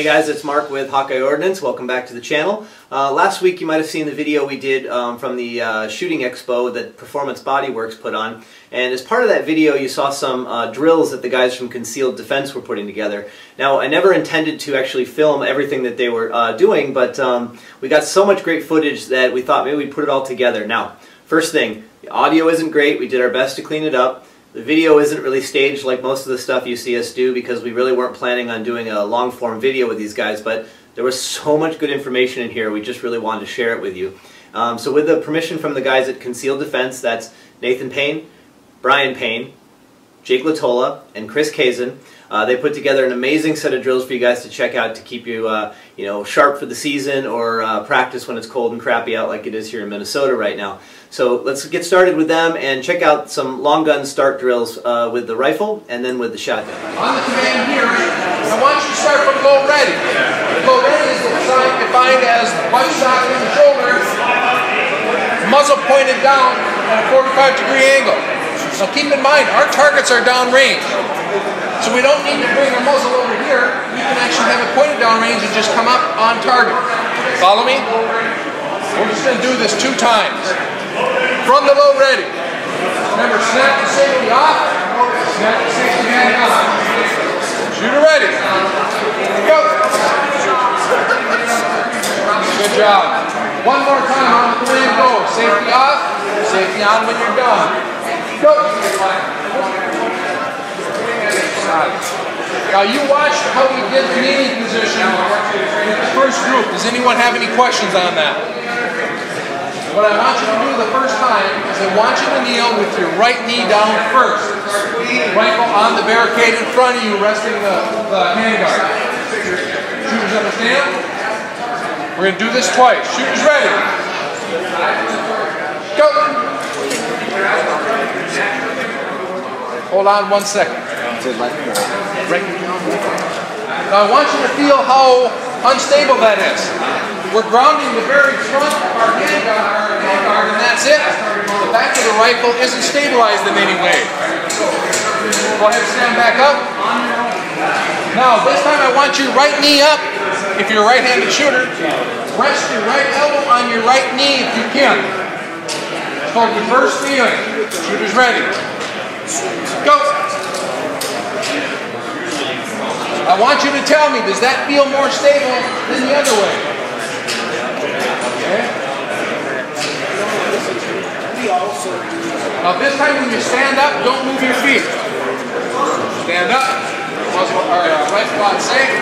Hey guys, it's Mark with Hawkeye Ordnance. Welcome back to the channel. Last week you might have seen the video we did from the shooting expo that Performance Body Works put on. And as part of that video you saw some drills that the guys from Concealed Defense were putting together. Now I never intended to actually film everything that they were doing, but we got so much great footage that we thought maybe we'd put it all together. Now, first thing, the audio isn't great. We did our best to clean it up. The video isn't really staged like most of the stuff you see us do because we really weren't planning on doing a long-form video with these guys, but there was so much good information in here we just really wanted to share it with you. So with the permission from the guys at Concealed Defense, that's Nathan Payne, Brian Payne, Jake Latola, and Chris Cazin, they put together an amazing set of drills for you guys to check out to keep you, sharp for the season or practice when it's cold and crappy out like it is here in Minnesota right now. So let's get started with them and check out some long gun start drills with the rifle and then with the shotgun. On the command here, I want you to start from low ready. Low ready is defined as one shot in the shoulder, muzzle pointed down at a 45-degree angle. Now keep in mind, our targets are downrange. So we don't need to bring the muzzle over here. We can actually have it pointed downrange and just come up on target. Follow me? We're just going to do this 2 times. From the low ready. Remember, snap the safety off, snap the safety back on. Shooter ready. Go. Good job. One more time on the command go. Safety off, safety on when you're done. Go. Now you watched how we did the kneeling position in the first group. Does anyone have any questions on that? What I want you to do the first time is I want you to kneel with your right knee down first. Rifle on the barricade in front of you, resting the handguard. Shooters understand? We're going to do this twice. Shooters ready. Go. Hold on 1 second. Now I want you to feel how unstable that is. We're grounding the very front of our handguard, and that's it. The back of the rifle isn't stabilized in any way. Go ahead and stand back up. Now, this time I want your right knee up. If you're a right-handed shooter, rest your right elbow on your right knee if you can. It's called reverse kneeling. Shooters ready. Go. I want you to tell me, does that feel more stable than the other way? Okay. Now this time when you stand up, don't move your feet. Stand up. Rifle on safe.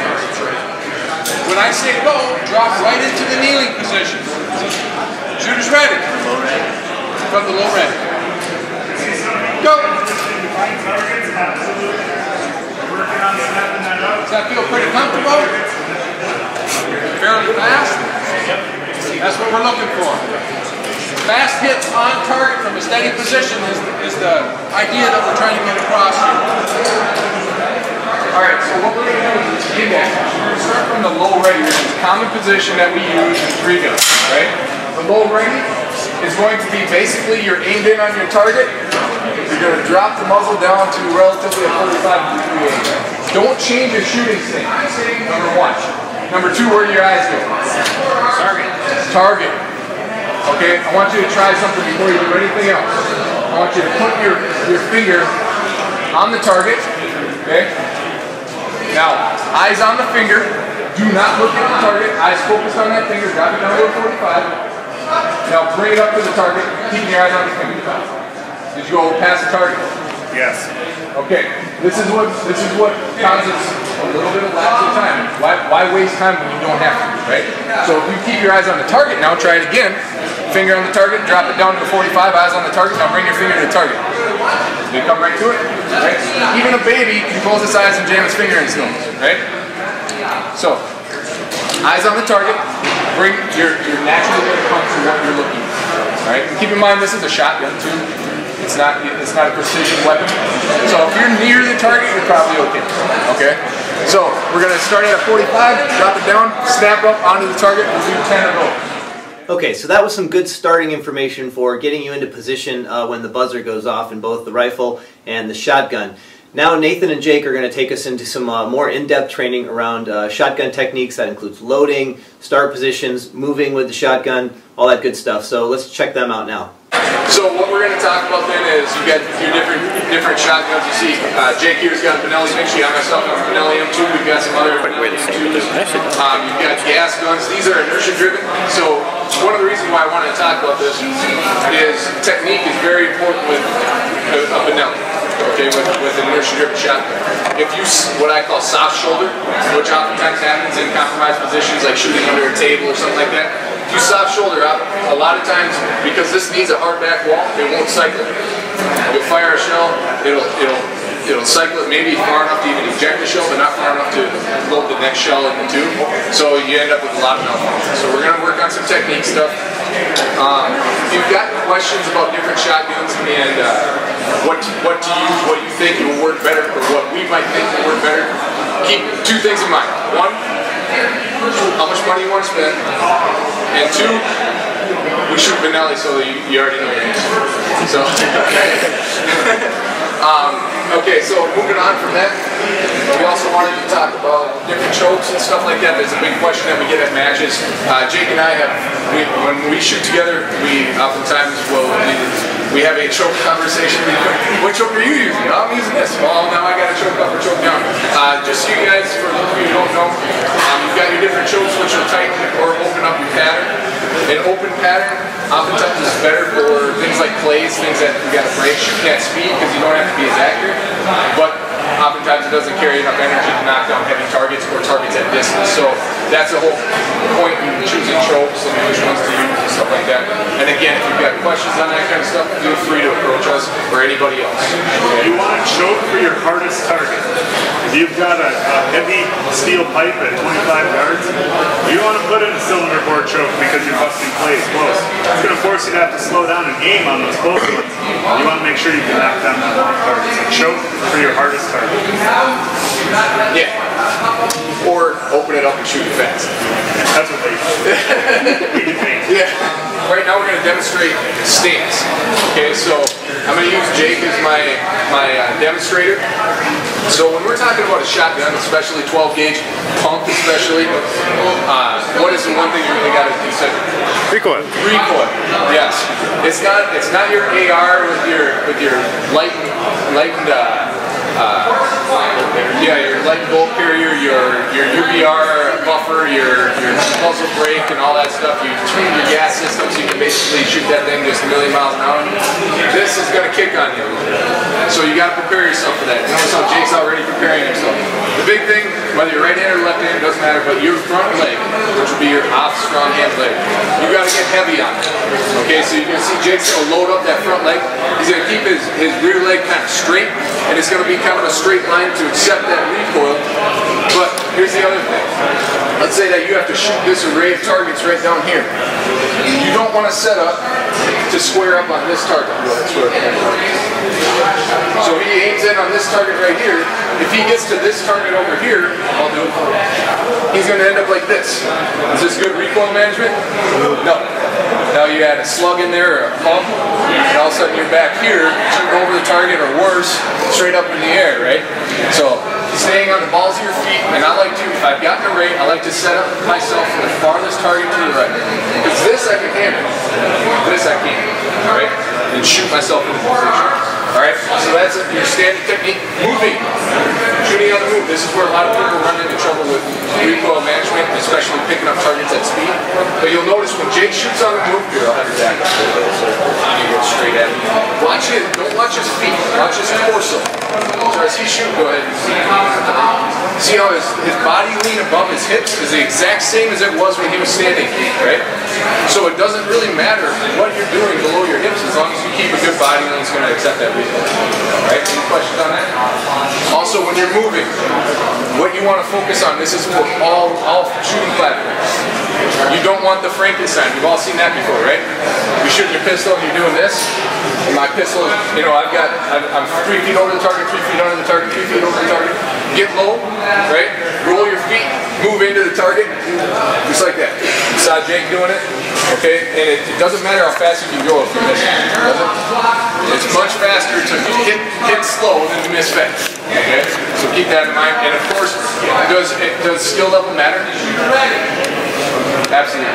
When I say go, drop right into the kneeling position. Shooters ready. From the low ready. Go. Does that feel pretty comfortable? Fairly fast? That's what we're looking for. Fast hits on target from a steady position is the idea that we're trying to get across here. Alright, so what we're going to do is we're going to start from the low ready, which is a common position that we use in 3 guns, right? The low ready is going to be basically you're aimed in on your target. You're going to drop the muzzle down to relatively a 45-degree angle. Don't change your shooting stance. Number 1. Number 2, where do your eyes go? Target. Target. Okay, I want you to try something before you do anything else. I want you to put your finger on the target. Okay? Now, eyes on the finger. Do not look at the target. Eyes focused on that finger. Drop it down to 45. Now bring it up to the target. Keep your eyes on the finger. Did you go past the target? Yes. Okay. This is what causes a little bit of lapse of time. Why waste time when you don't have to, right? So if you keep your eyes on the target now, try it again. Finger on the target, drop it down to 45, eyes on the target, now bring your finger to the target. You come right to it, right? Even a baby can close its eyes and jam its finger in its nose, right? So, eyes on the target, bring your naturally going to come to what you're looking at, right? And keep in mind this is a shotgun too. It's not a precision weapon. So if you're near the target, you're probably okay. Okay? So we're going to start at a 45, drop it down, snap up onto the target, and do 10 of those. Okay, so that was some good starting information for getting you into position when the buzzer goes off in both the rifle and the shotgun. Now Nathan and Jake are going to take us into some more in-depth training around shotgun techniques. That includes loading, start positions, moving with the shotgun, all that good stuff. So let's check them out now. So what we're going to talk about then is you got your different shotguns. You see Jake here's got a Benelli Vinci. I myself have a Benelli M2. We've got some other Benelli M2s. You've got gas guns. These are inertia driven. So one of the reasons why I wanted to talk about this is technique is very important with a Benelli. Okay, with an inertia-driven shotgun. If you, what I call soft shoulder, which oftentimes happens in compromised positions like shooting under a table or something like that, if you soft shoulder up, a lot of times, because this needs a hard back wall, it won't cycle. You'll fire a shell, it'll cycle it maybe far enough to even eject the shell, but not far enough to load the next shell in the tube. So you end up with a lot of malfunctions. So we're going to work on some technique stuff. If you've got questions about different shotguns and what to use, what you think will work better, or what we might think will work better, keep two things in mind. One, how much money you want to spend, and two, we shoot Benelli, so you already know your answer. So, okay, so moving on from that, we also wanted to talk about different chokes and stuff like that. There's a big question that we get at matches. Jake and I when we shoot together, we oftentimes we have a choke conversation. What choke are you using? I'm using this. Well, now I got to choke up or choke down. Just so you guys, for those of you who don't know, you've got your different chokes which will tighten or open up your pattern. An open pattern oftentimes is better for things like plays, things that you got to break. You can't speed because you don't have to be as accurate, but oftentimes it doesn't carry enough energy to knock down heavy targets or targets at distance. So that's a whole point in choosing chokes and which ones to use and stuff like that. And again, if you've got questions on that kind of stuff, feel free to approach us or anybody else. Okay? You want to choke for your hardest target. If you've got a heavy steel pipe at 25 yards, you want to put in a cylinder bore choke because you're busting plays close. It's going to force you to have to slow down and aim on those close ones. You want to make sure you can knock down that long target. So choke for your hardest target. Yeah. Or open it up and shoot it fast. That's what they do. Yeah. Right now we're going to demonstrate stance. Okay, so I'm going to use Jake as my demonstrator. So when we're talking about a shotgun, especially 12 gauge, pump especially, what is the one thing you really got to consider? Recoil. Recoil. Yes. It's not your AR with your lightened your light bolt carrier, your UBR buffer, your muzzle brake, and all that stuff. You tune your gas system so you can basically shoot that thing just a million miles an hour. This is going to kick on you a little bit. So you got to prepare yourself for that. Notice how Jake's already preparing himself. The big thing, whether you're right-handed or left-handed, doesn't matter, but your front leg, which will be your off strong hand leg, you got to get heavy on it. Okay, so you're going to see Jake's going to load up that front leg. He's going to keep his rear leg kind of straight, and it's going to be kind of a straight line to accept that recoil. But here's the other thing. Let's say that you have to shoot this array of targets right down here. You don't want to set up to square up on this target. So he aims in on this target right here. If he gets to this target over here, I'll do it for him. He's going to end up like this. Is this good recoil management? No. Now you add a slug in there or a pump, and all of a sudden you're back here, shooting over the target or worse, straight up in the air, right? So staying on the balls of your feet, and I like to, if I've got an array, I like to set up myself for the farthest target to the right. Because this I can handle, this I can't, alright? And shoot myself in the position. Alright, so that's your standard technique. Moving. Shooting on the move. This is where a lot of people run into trouble with recoil management, especially picking up targets at speed. But you'll notice when Jake shoots on the move, here, I'll have your back. You go straight at him. Watch it. Don't watch his feet. Watch his torso. So as he shoots, go ahead and see how his body lean above his hips is the exact same as it was when he was standing, right? So it doesn't really matter what you're doing below your hips as long as you keep a good body lean, it's going to accept that recoil. Alright, any questions on that? Also, when you're moving, what you want to focus on, this is for all shooting platforms. You don't want the Frankenstein. We've all seen that before, right? You're shooting your pistol and you're doing this. And my pistol, you know, I'm 3 feet over the target, 3 feet under the target, 3 feet over the target. Get low, right? Roll your feet. move into the target, just like that. You saw Jake doing it, okay? And it doesn't matter how fast you can go if you miss it, does it? It's much faster to hit slow than to miss fast, okay? So keep that in mind. And of course, does skill level matter? Absolutely.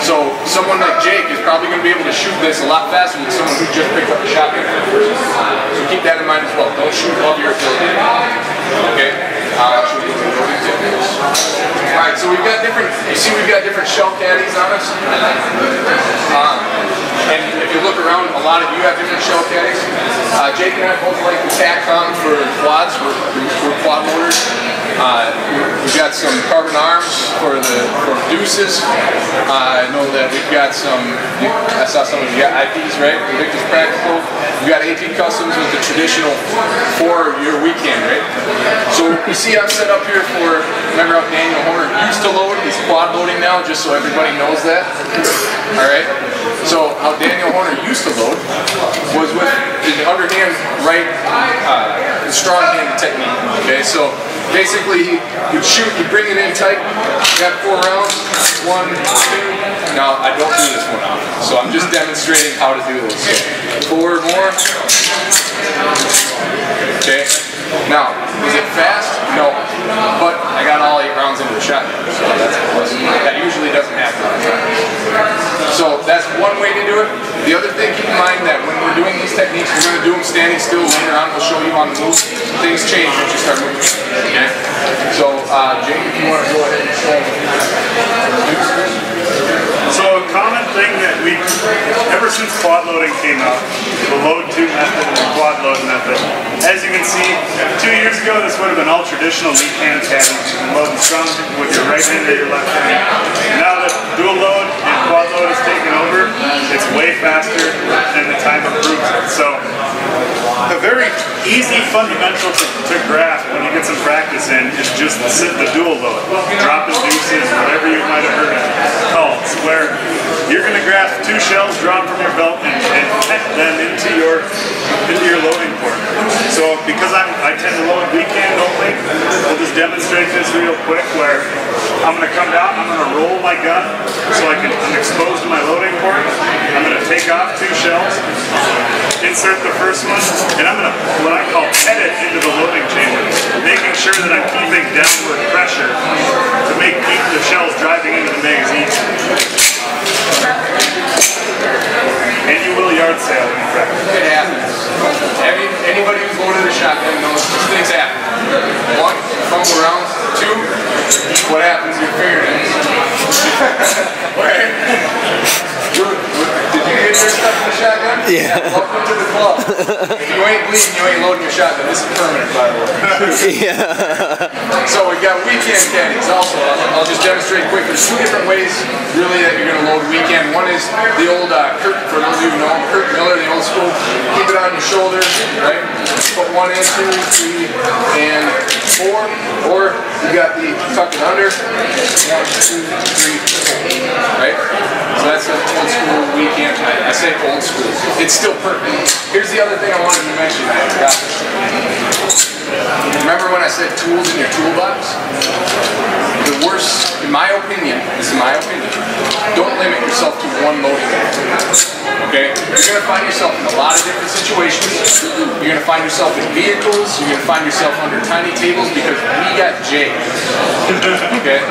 So someone like Jake is probably going to be able to shoot this a lot faster than someone who just picked up a shotgun for the first time. So keep that in mind as well. Don't shoot above your ability. Okay? Alright, so we've got different, you see we've got different shell caddies on us. And if you look around, a lot of you have different shell caddies. Jake and I both like the TACCOM for quads, we're quad loaders. We've got some carbon arms for deuces. I know that we've got some, I saw some of you got IPs, right? Invictus Practical. We've got AP Customs with the traditional for your weekend, right? So you see I'm set up here for, remember how Daniel Horner used to load? He's quad loading now, just so everybody knows that. Alright? So how Daniel Horner used to load was with the underhand right, strong hand technique. Okay, so basically he'd shoot, he'd bring it in tight, got 4 rounds, 1, 2. Now I don't do this one out, so I'm just demonstrating how to do this. So 4 more. Okay. Now, is it fast? No. But I got all 8 rounds into the shotgun, so that's a plus. That usually doesn't happen all the time. So that's one way to do it. The other thing, keep in mind that when we're doing these techniques, we're going to do them standing still. Later on, we'll show you on the move. Things change once you start moving. Okay? So, Jake, if you want to go ahead and show me. So a common thing that we, ever since quad loading came out, the load 2 method and the quad load method, as you can see, 2 years ago this would have been all traditional weak hand caddies. You can load strong with your right hand or your left hand. Now that dual load and quad load has taken over, it's way faster and the time improves it. So a very easy fundamental to grasp when you get some practice in is just the dual load. Dropping deuces, whatever you might have heard it called, where you're going to grasp 2 shells, draw them from your belt, and pet them into your loading port. So because I tend to load weekend only, we'll just demonstrate this real quick where I'm going to come down, I'm going to roll my gun so I'm exposed to my loading port. I'm going to take off 2 shells, insert the first one, and I'm going to, what I call, pet it into the loading chamber, making sure that I'm keeping downward pressure to keep the shells driving into the magazine. And you will yard sale when you practice. It happens. Anybody who's loaded a shotgun knows these things happen. 1, fumble around. 2, what happens to your fingernails? Did you get your stuff in the shotgun? Yeah. Welcome to the club. If you ain't bleeding, you ain't loading your shotgun. This is permanent, by the way. Yeah. So we've got weekend caddies also. I'll just demonstrate quick. There's 2 different ways, really, that you're going to load weekend. One is the old Kurt, for those of you who know Kurt Miller, the old school. Keep it on your shoulder, right? Put 1 and 2, 3, and 4. Or you got the tuck it under. 1, 2, 3, 4. Right? So that's an old school weekend. I say old school. It's still perfect. Here's the other thing I wanted to mention. I forgot this. Remember when I said tools in your toolbox? The worst, in my opinion, this is my opinion, don't limit yourself to 1 loading method. Okay? You're going to find yourself in a lot of different situations. You're going to find yourself in vehicles. You're going to find yourself under tiny tables because we got Jay. Okay?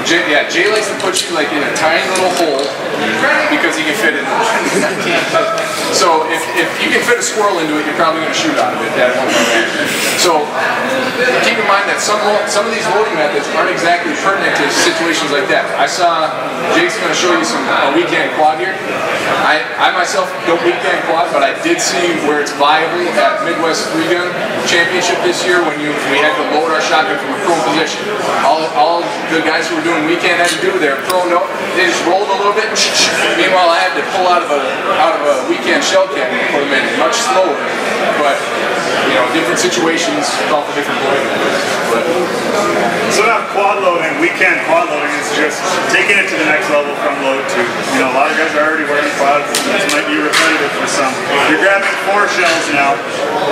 Jay likes to put you like in a tiny little hole because he can fit it in. So if you can fit a squirrel into it, you're probably going to shoot out of it at one point. So keep in mind that some of these loading methods aren't exactly pertinent to situations like that. I saw Jake's going to show you a weekend quad here. I myself don't weekend quad, but I did see where it's viable at Midwest 3-Gun Championship this year when we had to load our shotgun from a prone position. All the guys who were doing weekend had to do, they were thrown out, they just rolled a little bit. Meanwhile, I had to pull out of a weekend shell cannon and put them in much slower. But you know, different situations call for different loading methods. So now quad loading, weekend quad loading is just taking it to the next level from load 2. You know, a lot of guys are already wearing quads. This might be repetitive for some. You're grabbing 4 shells now.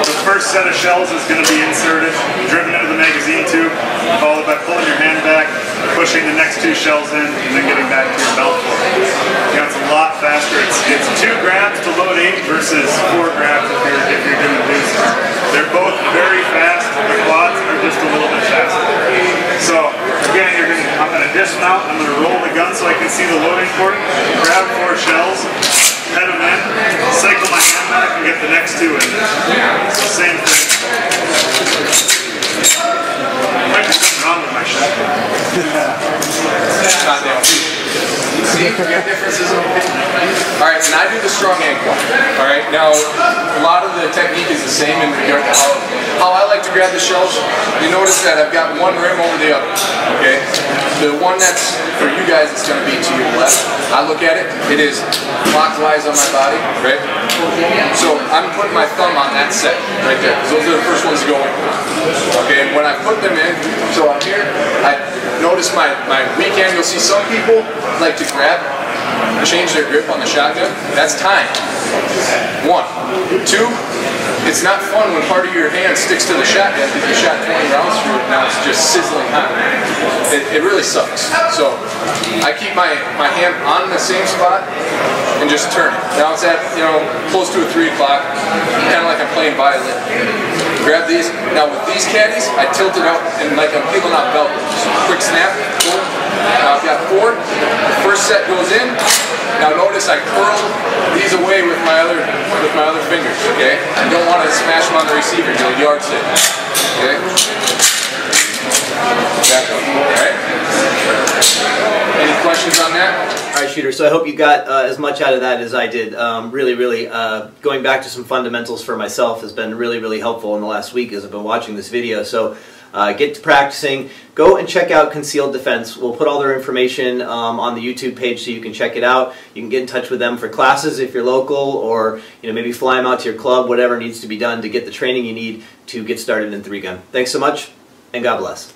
The first set of shells is going to be inserted, driven into the magazine tube, followed by pulling your hand back, pushing the next 2 shells in, and then getting back to your belt for it. You know, it's a lot faster. It's 2 grabs to load 8 versus 4 grabs if you're doing deuces. They're both very fast. The quads are just a little bit faster. So again, I'm going to dismount. I'm going to roll the gun so I can see the loading port. Grab 4 shells. Head them in, cycle my hand back, and get the next 2 in. So same thing. Might be something wrong with my shotgun. See, you get differences in opinion. Alright, and I do the strong ankle. Alright, now a lot of the technique is the same in regard to how I like to grab the shells. You notice that I've got one rim over the other. Okay? The one that's for you guys is going to be to your left. I look at it, it is clockwise on my body, right? So I'm putting my thumb on that set right there, because those are the first ones to go in. Okay, and when I put them in, so I'm here, I notice my weak hand. You'll see some people like to grab, change their grip on the shotgun. That's time. 1. 2, it's not fun when part of your hand sticks to the shotgun because you shot 20 rounds through it. Now it's just sizzling hot. It really sucks. So I keep my hand on the same spot and just turn it. Now it's at, you know, close to a 3 o'clock, kind of like I'm playing violin. Grab these. Now with these caddies, I tilt it out and like I'm peeling out velcro. Just quick snap, boom. Now I've got 4. The first set goes in. Now notice I curl these away with my other fingers. Okay. I don't want to smash them on the receiver. You'll yardstick. Okay. Back up. All right. Any questions on that? All right, shooter. So I hope you got as much out of that as I did. Really, going back to some fundamentals for myself has been really helpful in the last week as I've been watching this video. So get to practicing. Go and check out Concealed Defense. We'll put all their information on the YouTube page so you can check it out. You can get in touch with them for classes if you're local, or maybe fly them out to your club, whatever needs to be done to get the training you need to get started in 3-gun. Thanks so much, and God bless.